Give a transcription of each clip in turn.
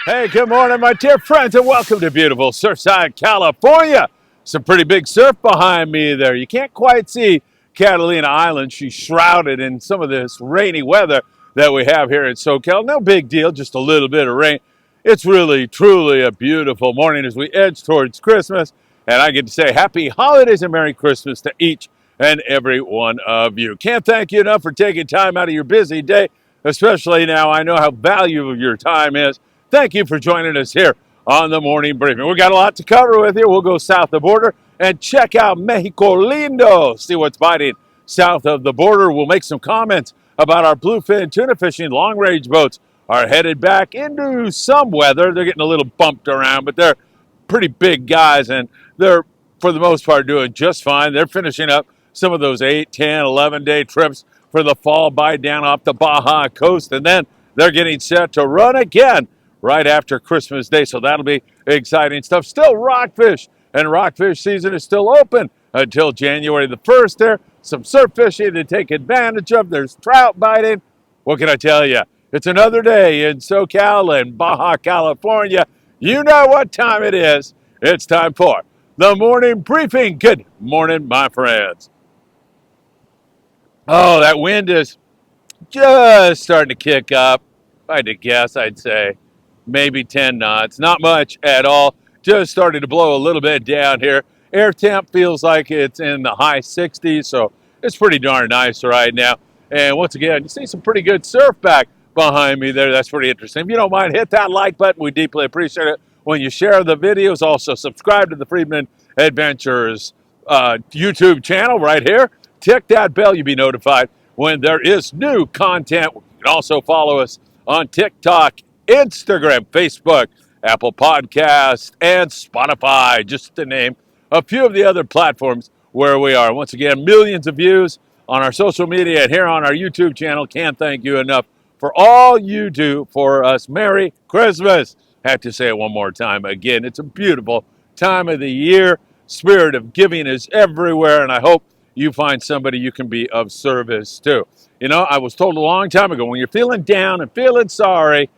Hey, good morning, my dear friends, and welcome to beautiful Surfside, California. Some pretty big surf behind me there. You can't quite see Catalina Island. She's shrouded in some of this rainy weather that we have here in SoCal. No big deal, just a little bit of rain. It's really, truly a beautiful morning as we edge towards Christmas. And I get to say happy holidays and Merry Christmas to each and every one of you. Can't thank you enough for taking time out of your busy day, especially now I know how valuable your time is. Thank you for joining us here on the morning briefing. We got a lot to cover with you. We'll go south of the border and check out Mexico Lindo, see what's biting south of the border. We'll make some comments about our bluefin tuna fishing. Long-range boats are headed back into some weather. They're getting a little bumped around, but they're pretty big guys, and they're, for the most part, doing just fine. They're finishing up some of those 8, 10, 11-day trips for the fall bite down off the Baja coast, and then they're getting set to run again right after Christmas Day, so that'll be exciting stuff. Still rockfish, and rockfish season is still open until January the 1st there. Some surf fishing to take advantage of. There's trout biting. What can I tell you? It's another day in SoCal and Baja, California. You know what time it is. It's time for the morning briefing. Good morning, my friends. Oh, that wind is just starting to kick up. If I had to guess, I'd say maybe 10 knots. Not much at all. Just started to blow a little bit down here. Air temp feels like it's in the high 60s, so it's pretty darn nice right now. And once again, you see some pretty good surf back behind me there. That's pretty interesting. If you don't mind, hit that like button. We deeply appreciate it when you share the videos. Also, subscribe to the Friedman Adventures YouTube channel right here. Tick that bell. You'll be notified when there is new content. You can also follow us on TikTok, Instagram, Facebook, Apple Podcasts, and Spotify, just to name a few of the other platforms where we are. Once again, millions of views on our social media and here on our YouTube channel. Can't thank you enough for all you do for us. Merry Christmas. Have to say it one more time. Again, it's a beautiful time of the year. Spirit of giving is everywhere, and I hope you find somebody you can be of service to. You know, I was told a long time ago, when you're feeling down and feeling sorry,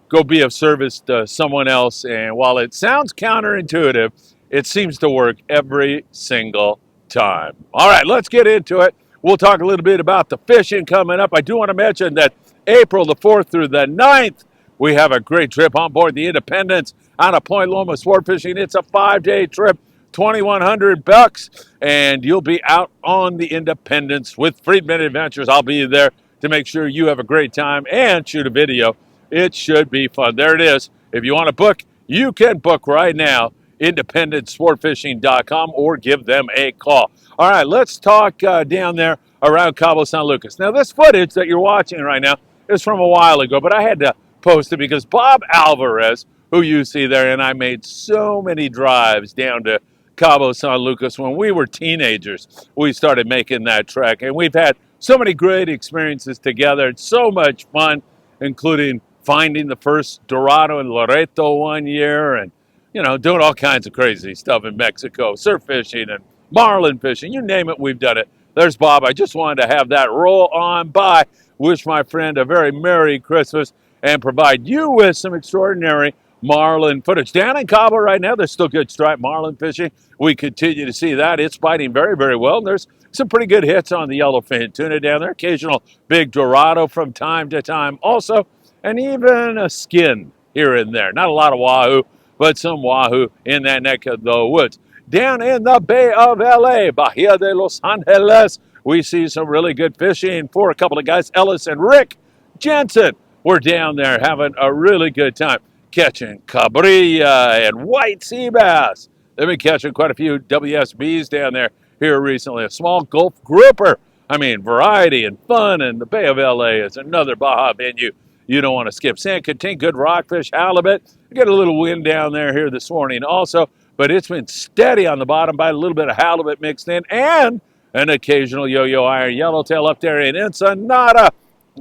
go be of service to someone else. And while it sounds counterintuitive, it seems to work every single time. All right, let's get into it. We'll talk a little bit about the fishing coming up. I do want to mention that April the 4th through the 9th, we have a great trip on board the Independence out of Point Loma Sport Fishing. It's a 5-day trip, $2,100, and you'll be out on the Independence with Friedman Adventures. I'll be there to make sure you have a great time and shoot a video. It should be fun. There it is. If you want to book, you can book right now, independentsportfishing.com, or give them a call. All right, let's talk down there around Cabo San Lucas. Now, this footage that you're watching right now is from a while ago, but I had to post it because Bob Alvarez, who you see there, and I made so many drives down to Cabo San Lucas when we were teenagers. We started making that trek, and we've had so many great experiences together. It's so much fun, including finding the first Dorado in Loreto one year and, you know, doing all kinds of crazy stuff in Mexico, surf fishing and marlin fishing, you name it, we've done it. There's Bob. I just wanted to have that roll on by, wish my friend a very Merry Christmas, and provide you with some extraordinary marlin footage. Down in Cabo right now, there's still good striped marlin fishing. We continue to see that. It's biting very, very well. And there's some pretty good hits on the yellowfin tuna down there. Occasional big Dorado from time to time also. And even a skin here and there. Not a lot of wahoo, but some wahoo in that neck of the woods. Down in the Bay of LA, Bahia de Los Angeles, we see some really good fishing for a couple of guys, Ellis and Rick Jensen. We're down there having a really good time catching cabrilla and white sea bass. They've been catching quite a few WSBs down there here recently. A small Gulf grouper. I mean, variety and fun, and the Bay of LA is another Baja venue you don't want to skip. San Quintin, good rockfish, halibut. We got a little wind down there here this morning also, but it's been steady on the bottom by a little bit of halibut mixed in, and an occasional yo-yo iron yellowtail up there in Ensenada.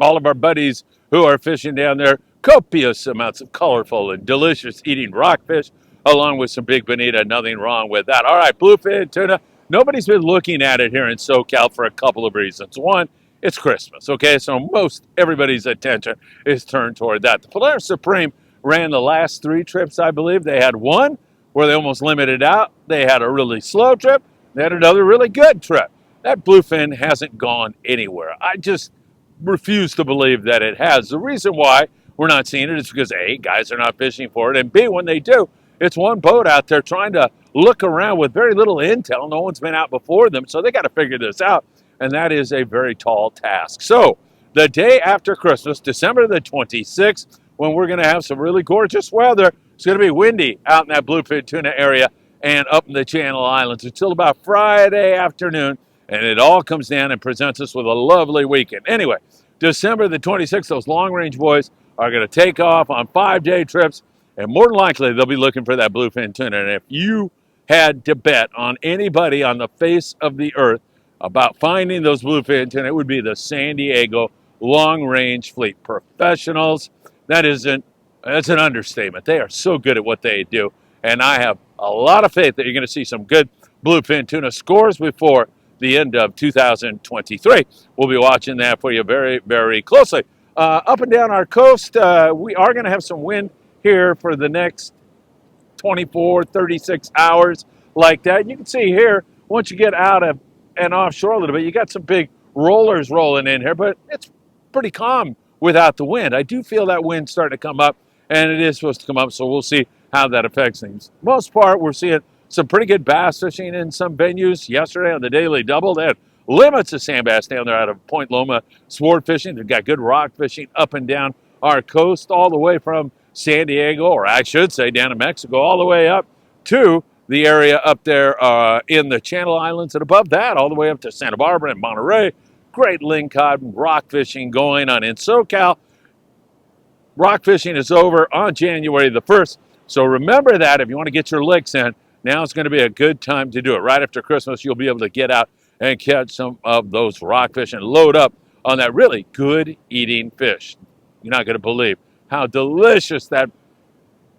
All of our buddies who are fishing down there, copious amounts of colorful and delicious eating rockfish, along with some big bonita. Nothing wrong with that. All right, bluefin tuna. Nobody's been looking at it here in SoCal for a couple of reasons. One, it's Christmas, okay? So most everybody's attention is turned toward that. The Polaris Supreme ran the last 3 trips, I believe. They had one where they almost limited out. They had a really slow trip. They had another really good trip. That bluefin hasn't gone anywhere. I just refuse to believe that it has. The reason why we're not seeing it is because A, guys are not fishing for it, and B, when they do, it's one boat out there trying to look around with very little intel. No one's been out before them, so they got to figure this out, and that is a very tall task. So the day after Christmas, December the 26th, when we're going to have some really gorgeous weather, it's going to be windy out in that bluefin tuna area and up in the Channel Islands until about Friday afternoon, and it all comes down and presents us with a lovely weekend. Anyway, December the 26th, those long-range boys are going to take off on 5-day trips, and more than likely, they'll be looking for that bluefin tuna. And if you had to bet on anybody on the face of the earth about finding those bluefin tuna, it would be the San Diego long-range fleet professionals. That's an understatement. They are so good at what they do, and I have a lot of faith that you're going to see some good bluefin tuna scores before the end of 2023. We'll be watching that for you very, very closely. Up and down our coast, we are going to have some wind here for the next 24, 36 hours like that. You can see here, once you get out of and offshore a little bit, you got some big rollers rolling in here, but it's pretty calm without the wind. I do feel that wind starting to come up, and it is supposed to come up, so we'll see how that affects things. Most part, we're seeing some pretty good bass fishing in some venues. Yesterday on the Daily Double, they had limits of sand bass down there out of Point Loma sport fishing. They've got good rock fishing up and down our coast, all the way from San Diego, or I should say down in Mexico, all the way up to the area up there in the Channel Islands, and above that, all the way up to Santa Barbara and Monterey. Great lingcod rock fishing going on in SoCal. Rock fishing is over on January the 1st, so remember that if you want to get your licks in, now is going to be a good time to do it. Right after Christmas, you'll be able to get out and catch some of those rock fish and load up on that really good eating fish. You're not going to believe how delicious that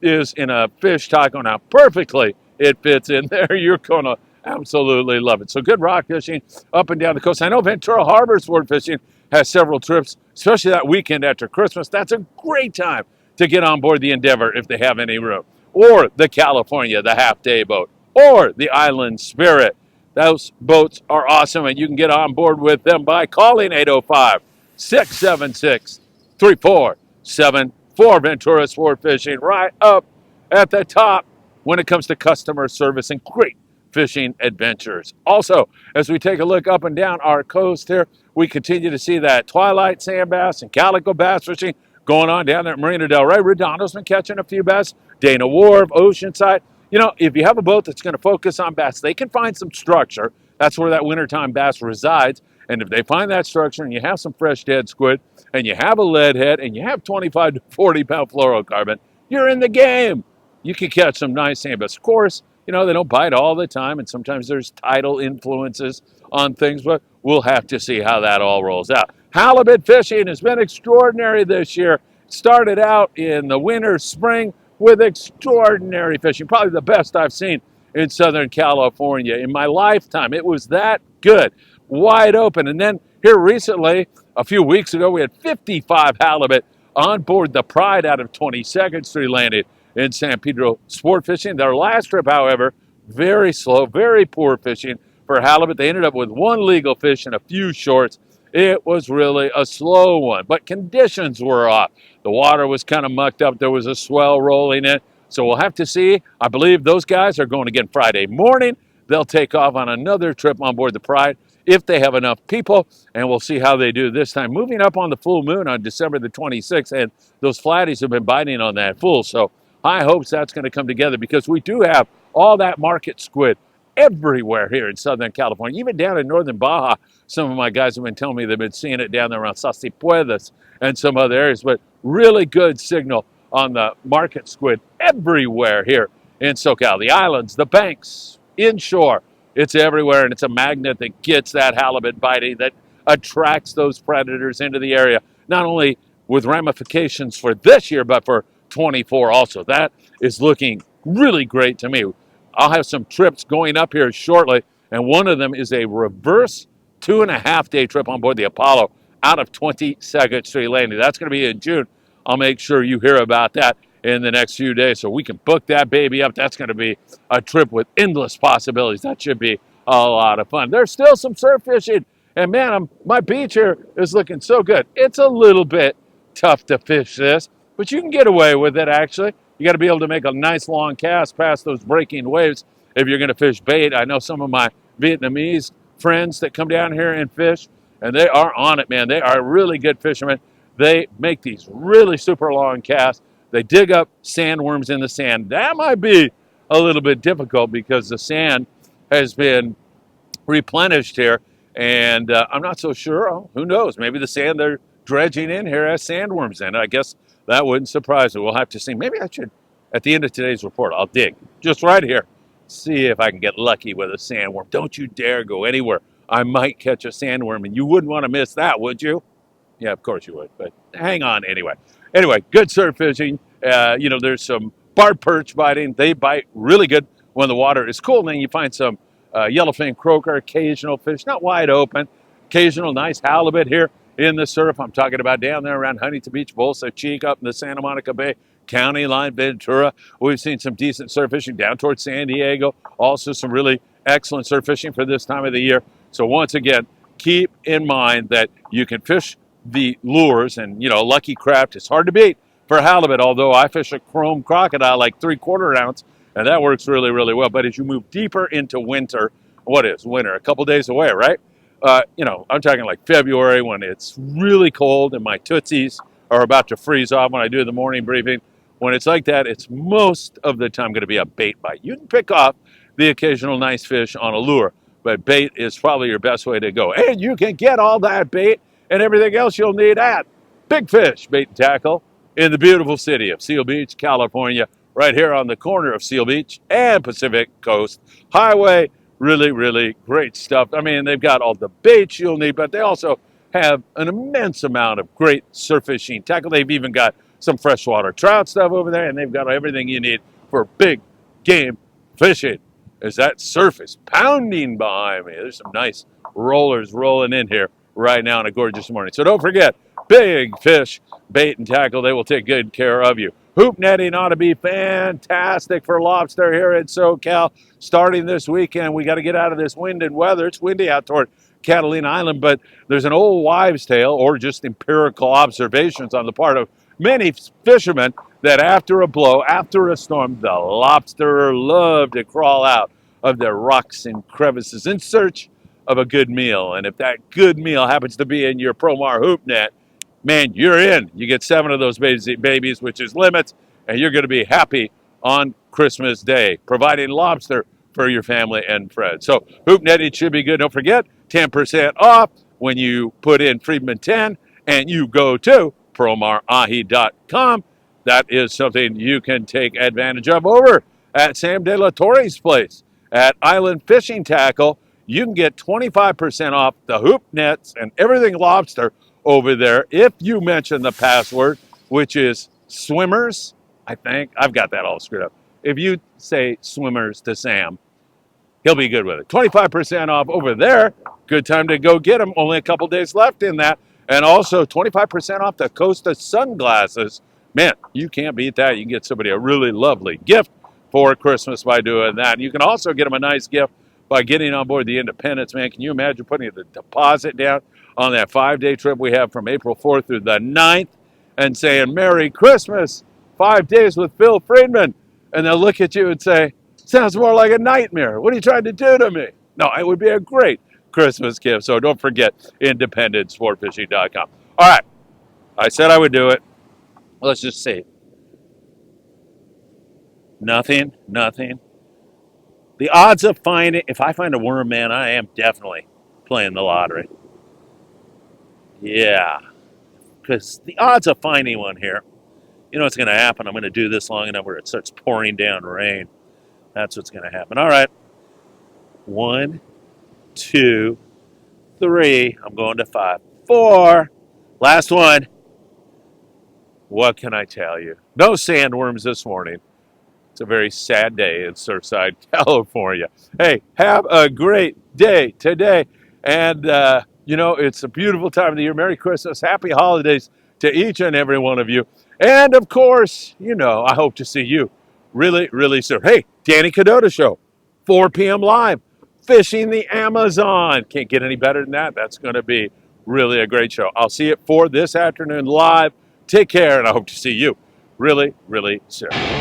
is in a fish taco. Now, perfectly it fits in there. You're going to absolutely love it. So good rock fishing up and down the coast. I know Ventura Harbor sport fishing has several trips, especially that weekend after Christmas. That's a great time to get on board the Endeavor if they have any room. Or the California, the half-day boat, or the Island Spirit. Those boats are awesome, and you can get on board with them by calling 805-676-3474. Ventura Sport Fishing, right up at the top when it comes to customer service and great fishing adventures. Also, as we take a look up and down our coast here, we continue to see that twilight sand bass and calico bass fishing going on down there at Marina del Rey. Redondo's been catching a few bass. Dana Wharf, Oceanside. You know, if you have a boat that's going to focus on bass, they can find some structure. That's where that wintertime bass resides. And if they find that structure and you have some fresh dead squid and you have a lead head and you have 25 to 40 pound fluorocarbon, you're in the game. You can catch some nice sand bass. Of course, you know, they don't bite all the time, and sometimes there's tidal influences on things, but we'll have to see how that all rolls out. Halibut fishing has been extraordinary this year. Started out in the winter, spring, with extraordinary fishing, probably the best I've seen in Southern California in my lifetime. It was that good, wide open. And then here recently, a few weeks ago, we had 55 halibut on board the Pride out of 22nd Street landing in San Pedro sport fishing. Their last trip, however, very slow, very poor fishing for halibut. They ended up with one legal fish and a few shorts. It was really a slow one, but conditions were off. The water was kind of mucked up. There was a swell rolling in. So we'll have to see. I believe those guys are going again Friday morning. They'll take off on another trip on board the Pride if they have enough people, and we'll see how they do this time. Moving up on the full moon on December the 26th, and those flatties have been biting on that full. So high hopes that's going to come together, because we do have all that market squid everywhere here in Southern California, even down in northern Baja. Some of my guys have been telling me they've been seeing it down there around Sasipuedas and some other areas, but really good signal on the market squid everywhere here in SoCal. The islands, the banks, inshore, it's everywhere, and it's a magnet that gets that halibut biting, that attracts those predators into the area, not only with ramifications for this year, but for 24 also. That is looking really great to me. I'll have some trips going up here shortly, and one of them is a reverse 2.5-day trip on board the Apollo out of 22nd Street landing. That's going to be in June. I'll make sure you hear about that in the next few days. So we can book that baby up. That's going to be a trip with endless possibilities. That should be a lot of fun. There's still some surf fishing. And man, my beach here is looking so good. It's a little bit tough to fish this, but you can get away with it actually. You got to be able to make a nice long cast past those breaking waves if you're going to fish bait. I know some of my Vietnamese friends that come down here and fish, and they are on it, man. They are really good fishermen. They make these really super long casts. They dig up sandworms in the sand. That might be a little bit difficult because the sand has been replenished here, and I'm not so sure. Oh, who knows? Maybe the sand they're dredging in here has sandworms in it. I guess that wouldn't surprise me. We'll have to see. Maybe I should, at the end of today's report, I'll dig just right here, see if I can get lucky with a sandworm. Don't you dare go anywhere. I might catch a sandworm, and you wouldn't want to miss that, would you? Yeah, of course you would, but hang on anyway. Anyway, good surf fishing. There's some barred perch biting. They bite really good when the water is cool. And then you find some yellowfin croaker, occasional fish, not wide open, occasional nice halibut here in the surf. I'm talking about down there around Huntington Beach, Bolsa Chica, up in the Santa Monica Bay County line, Ventura. We've seen some decent surf fishing down towards San Diego. Also some really excellent surf fishing for this time of the year. So once again, keep in mind that you can fish the lures, and Lucky Craft is hard to beat for halibut, although I fish a chrome crocodile like 3/4 ounce, and that works really, really well. But as you move deeper into winter, what is winter? A couple days away, right? I'm talking like February when it's really cold and my tootsies are about to freeze off when I do the morning briefing. When it's like that, it's most of the time going to be a bait bite. You can pick off the occasional nice fish on a lure, but bait is probably your best way to go. And you can get all that bait and everything else you'll need at Big Fish Bait and Tackle in the beautiful city of Seal Beach, California, right here on the corner of Seal Beach and Pacific Coast Highway. Really, really great stuff. I mean, they've got all the baits you'll need, but they also have an immense amount of great surf fishing tackle. They've even got some freshwater trout stuff over there, and they've got everything you need for big game fishing. As that surf is pounding behind me, there's some nice rollers rolling in here right now on a gorgeous morning. So don't forget, Big Fish Bait and Tackle. They will take good care of you. Hoop netting ought to be fantastic for lobster here in SoCal starting this weekend. We got to get out of this wind and weather. It's windy out toward Catalina Island, but there's an old wives' tale or just empirical observations on the part of many fishermen that after a blow, after a storm, the lobster love to crawl out of their rocks and crevices in search of a good meal. And if that good meal happens to be in your Promar hoop net, man, you're in. You get 7 of those babies, which is limits, and you're going to be happy on Christmas Day, providing lobster for your family and friends. So hoop netting should be good. Don't forget, 10% off when you put in Friedman 10 and you go to promarahi.com. That is something you can take advantage of over at Sam De La Torre's place at Island Fishing Tackle. You can get 25% off the hoop nets and everything lobster over there if you mention the password, which is swimmers. I think I've got that all screwed up. If you say swimmers to Sam, he'll be good with it. 25% off over there. Good time to go get them. Only a couple days left in that. And also 25% off the Costa sunglasses. Man, you can't beat that. You can get somebody a really lovely gift for Christmas by doing that. You can also get them a nice gift by getting on board the Independence, man. Can you imagine putting the deposit down on that 5-day trip we have from April 4th through the 9th and saying, Merry Christmas, 5 days with Phil Friedman. And they'll look at you and say, sounds more like a nightmare. What are you trying to do to me? No, it would be a great Christmas gift. So don't forget, independentsportfishing.com. All right, I said I would do it. Let's just see. Nothing. The odds of finding, if I find a worm, man, I am definitely playing the lottery. Yeah, because the odds of finding one here, you know what's going to happen. I'm going to do this long enough where it starts pouring down rain. That's what's going to happen. All right. 1, 2, 3. I'm going to 5. 4. Last one. What can I tell you? No sandworms this morning. It's a very sad day in Surfside, California. Hey, have a great day today. And, it's a beautiful time of the year. Merry Christmas. Happy holidays to each and every one of you. And of course, I hope to see you really, really soon. Hey, Danny Cadota Show, 4 p.m. live, fishing the Amazon. Can't get any better than that. That's going to be really a great show. I'll see you for this afternoon live. Take care, and I hope to see you really, really soon.